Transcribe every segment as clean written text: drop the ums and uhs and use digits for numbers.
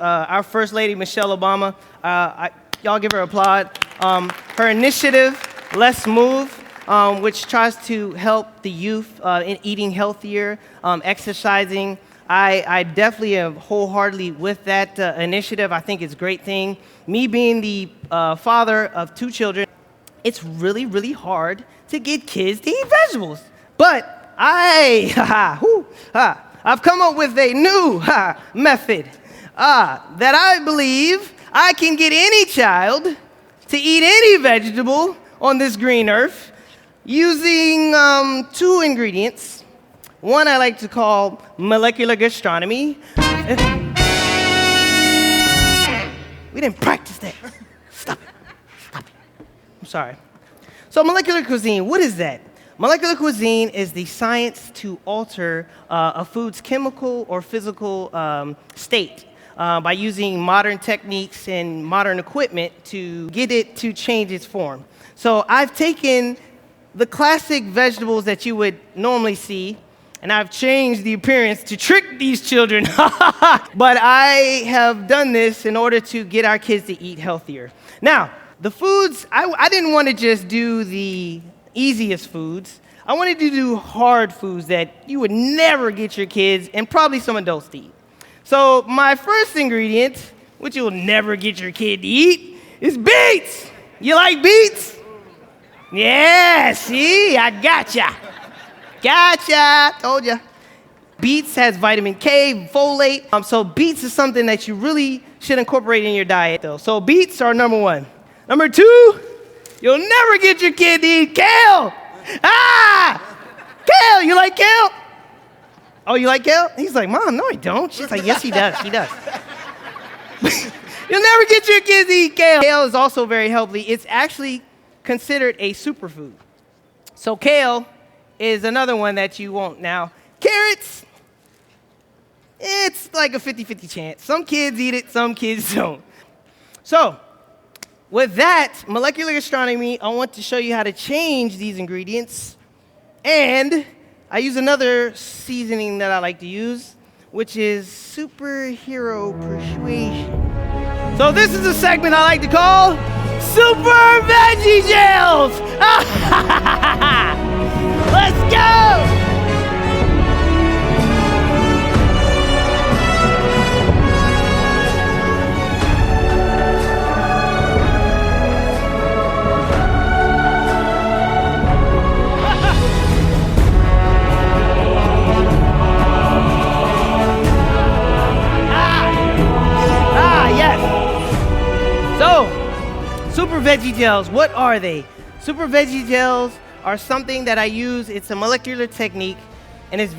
our First Lady, Michelle Obama. Y'all give her an applaud. Her initiative, Let's Move, which tries to help the youth in eating healthier, exercising. I definitely am wholeheartedly with that initiative. I think it's a great thing. Me being the father of 2 children, it's really, really hard to get kids to eat vegetables. But I've come up with a new method that I believe I can get any child to eat any vegetable on this green earth using 2 ingredients. One I like to call molecular gastronomy. We didn't practice that. Stop it. I'm sorry. So molecular cuisine, what is that? Molecular cuisine is the science to alter a food's chemical or physical state by using modern techniques and modern equipment to get it to change its form. So I've taken the classic vegetables that you would normally see, and I've changed the appearance to trick these children. But I have done this in order to get our kids to eat healthier. Now, the foods, I didn't want to just do the easiest foods. I wanted to do hard foods that you would never get your kids and probably some adults to eat. So my first ingredient, which you'll never get your kid to eat, is beets. You like beets? Yeah, see, I gotcha. Told ya. Beets has vitamin K, folate. So beets is something that you really should incorporate in your diet, though. So beets are number 1. Number 2, you'll never get your kid to eat kale. Kale, you like kale? Oh, you like kale? He's like, Mom, no, I don't. She's like, yes, he does. He does. You'll never get your kids to eat kale. Kale is also very healthy. It's actually considered a superfood. So kale is another one that you won't. Now, carrots, it's like a 50-50 chance. Some kids eat it, some kids don't. So, with that, molecular gastronomy, I want to show you how to change these ingredients. And I use another seasoning that I like to use, which is superhero persuasion. So this is a segment I like to call Super Veggie Jails. Let's go! Super Veggie Gels, what are they? Super Veggie Gels are something that I use. It's a molecular technique, and it's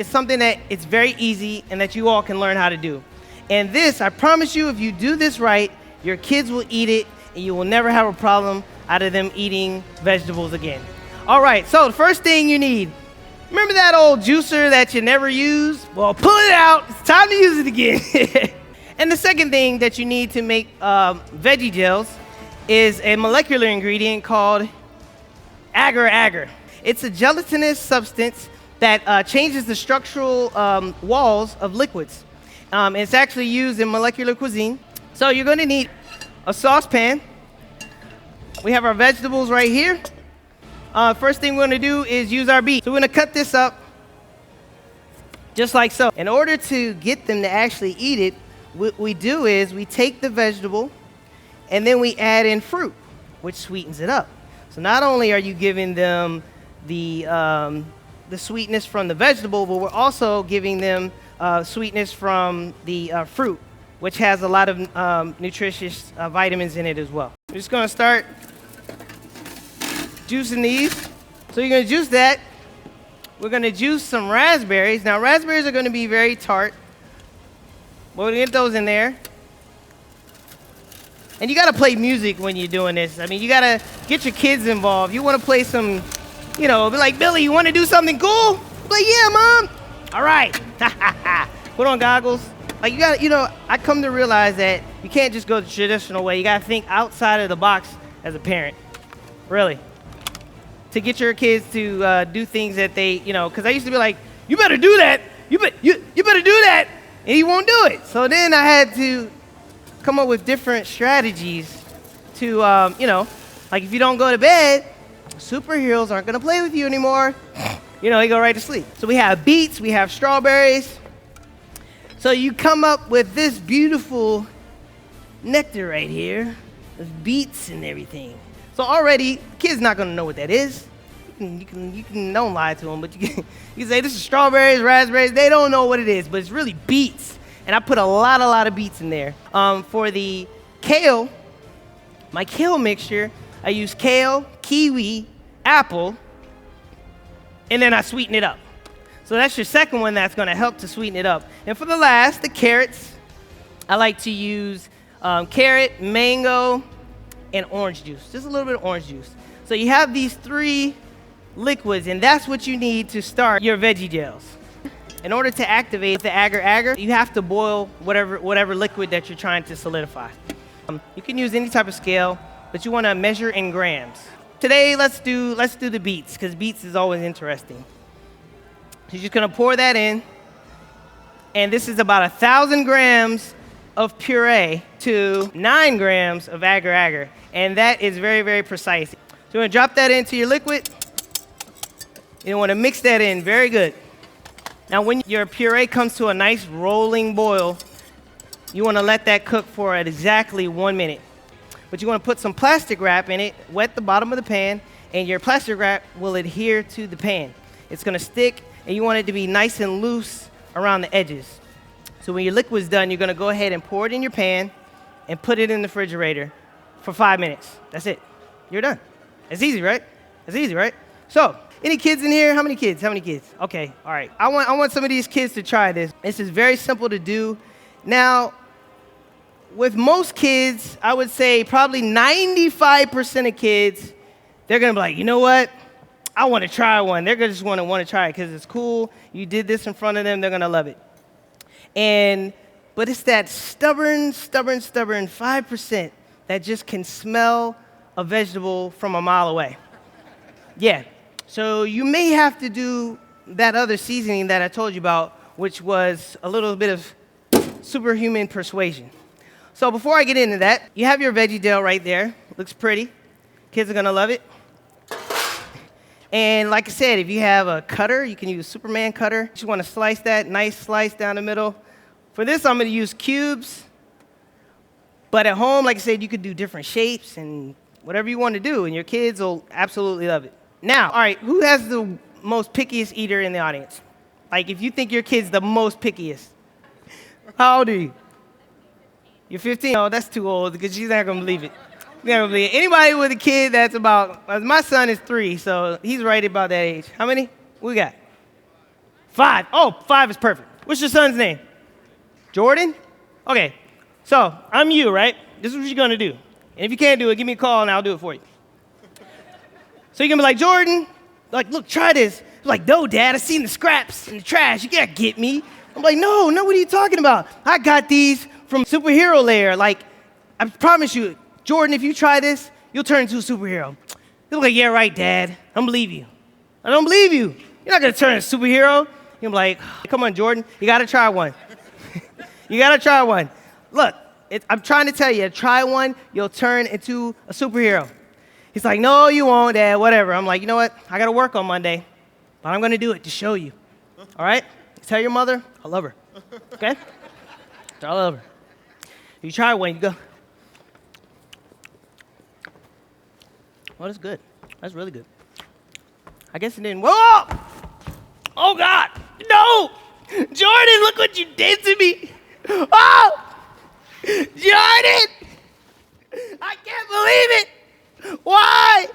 something that it's very easy and that you all can learn how to do. And this, I promise you, if you do this right, your kids will eat it, and you will never have a problem out of them eating vegetables again. All right, so the first thing you need, remember that old juicer that you never use? Well, pull it out. It's time to use it again. And the second thing that you need to make veggie gels is a molecular ingredient called agar-agar. It's a gelatinous substance that changes the structural walls of liquids. It's actually used in molecular cuisine. So you're going to need a saucepan. We have our vegetables right here. First thing we're going to do is use our beets. So we're going to cut this up just like so. In order to get them to actually eat it, what we do is we take the vegetable and then we add in fruit, which sweetens it up. So not only are you giving them the sweetness from the vegetable, but we're also giving them sweetness from the fruit, which has a lot of nutritious vitamins in it as well. We're just gonna start juicing these. So you're gonna juice that. We're gonna juice some raspberries. Now raspberries are gonna be very tart. We're gonna get those in there. And you gotta play music when you're doing this. I mean, you gotta get your kids involved. You wanna play some, be like, Billy, you wanna do something cool? Be like, yeah, Mom. All right. Put on goggles. Like, you gotta, I come to realize that you can't just go the traditional way. You gotta think outside of the box as a parent. Really. To get your kids to do things that they, because I used to be like, you better do that. You better do that. And he won't do it. So then I had to come up with different strategies to, like if you don't go to bed, superheroes aren't gonna play with you anymore. You go right to sleep. So we have beets, we have strawberries. So you come up with this beautiful nectar right here, with beets and everything. So already, kids not gonna know what that is. You can don't lie to them, but you can say this is strawberries, raspberries. They don't know what it is, but it's really beets. And I put a lot of beets in there. For the kale, my kale mixture, I use kale, kiwi, apple, and then I sweeten it up. So that's your second one that's gonna help to sweeten it up. And for the last, the carrots, I like to use carrot, mango, and orange juice. Just a little bit of orange juice. So you have these 3 liquids, and that's what you need to start your veggie gels. In order to activate the agar-agar, you have to boil whatever liquid that you're trying to solidify. You can use any type of scale, but you wanna measure in grams. Today, let's do the beets, because beets is always interesting. So you're just gonna pour that in, and this is about 1,000 grams of puree to 9 grams of agar-agar, and that is very, very precise. So you're gonna drop that into your liquid. You wanna mix that in very good. Now when your puree comes to a nice rolling boil, you wanna let that cook for exactly 1 minute. But you wanna put some plastic wrap in it, wet the bottom of the pan, and your plastic wrap will adhere to the pan. It's gonna stick, and you want it to be nice and loose around the edges. So when your liquid's done, you're gonna go ahead and pour it in your pan and put it in the refrigerator for 5 minutes. That's it. You're done. It's easy, right? It's easy, right? So, any kids in here? How many kids? How many kids? Okay, all right. I want some of these kids to try this. This is very simple to do. Now, with most kids, I would say probably 95% of kids, they're gonna be like, you know what? I want to try one. They're just want to try it because it's cool. You did this in front of them. They're gonna love it. But it's that stubborn 5% that just can smell a vegetable from a mile away. Yeah. So you may have to do that other seasoning that I told you about, which was a little bit of superhuman persuasion. So before I get into that, you have your veggie gel right there. Looks pretty. Kids are gonna love it. And like I said, if you have a cutter, you can use a Superman cutter. You just want to slice that, nice slice down the middle. For this, I'm gonna use cubes. But at home, like I said, you could do different shapes and whatever you want to do, and your kids will absolutely love it. Now, all right, who has the most pickiest eater in the audience? Like, if you think your kid's the most pickiest. How old are you? You're 15? Oh, that's too old because she's not gonna believe it. She's not gonna believe it. Anybody with a kid that's about, my son is 3, so he's right about that age. How many? We got 5. Oh, 5 is perfect. What's your son's name? Jordan? Okay, so I'm you, right? This is what you're gonna do. And if you can't do it, give me a call and I'll do it for you. So you're gonna be like, Jordan, like, look, try this. He's like, no, Dad, I seen the scraps in the trash. You can't get me. I'm like, no, what are you talking about? I got these from Superhero Lair. Like, I promise you, Jordan, if you try this, you'll turn into a superhero. He's like, yeah, right, Dad. I don't believe you. I don't believe you. You're not gonna turn into a superhero. You're like, come on, Jordan, you gotta try one. You gotta try one. Look, I'm trying to tell you, try one, you'll turn into a superhero. He's like, no, you won't, Dad, whatever. I'm like, you know what? I gotta work on Monday, but I'm gonna do it to show you. All right? Tell your mother, I love her. Okay? I love her. You try one, you go. Well, that's good. That's really good. I guess it didn't. Whoa! Oh, God! No! Jordan, look what you did to me! Oh! Jordan! I can't believe it! Why?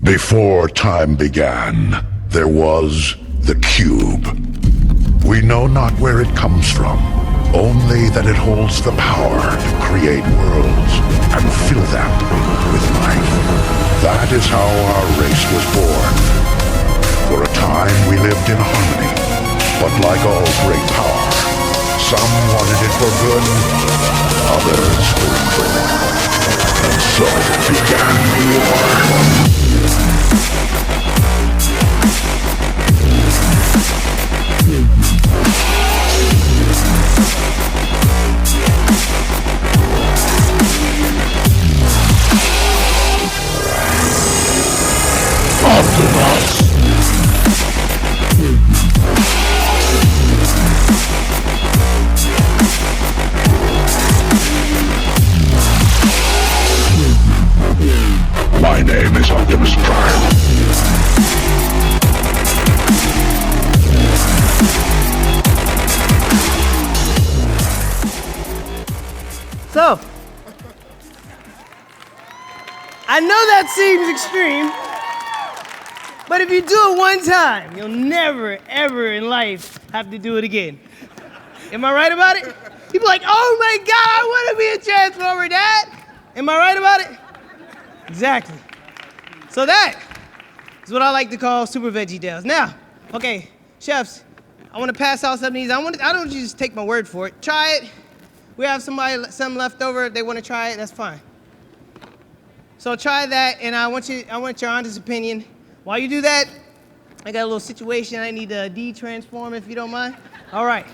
Before time began, there was the cube. We know not where it comes from, only that it holds the power to create worlds and fill them with life. That is how our race was born. For a time we lived in harmony, but like all great power, some wanted it for good, others for evil. And so began war. My name is Optimus Prime. So, I know that seems extreme, but if you do it one time, you'll never, ever in life have to do it again. Am I right about it? People are like, oh my God, I want to be a Transformer, Dad. Am I right about it? Exactly. So that is what I like to call Super Veggie Tales. Now, okay, chefs, I want to pass out some of these. I don't want you to just take my word for it. Try it. We have some left over. If they want to try it, that's fine. So try that, and I want your honest opinion. While you do that, I got a little situation I need to de-transform, if you don't mind. All right.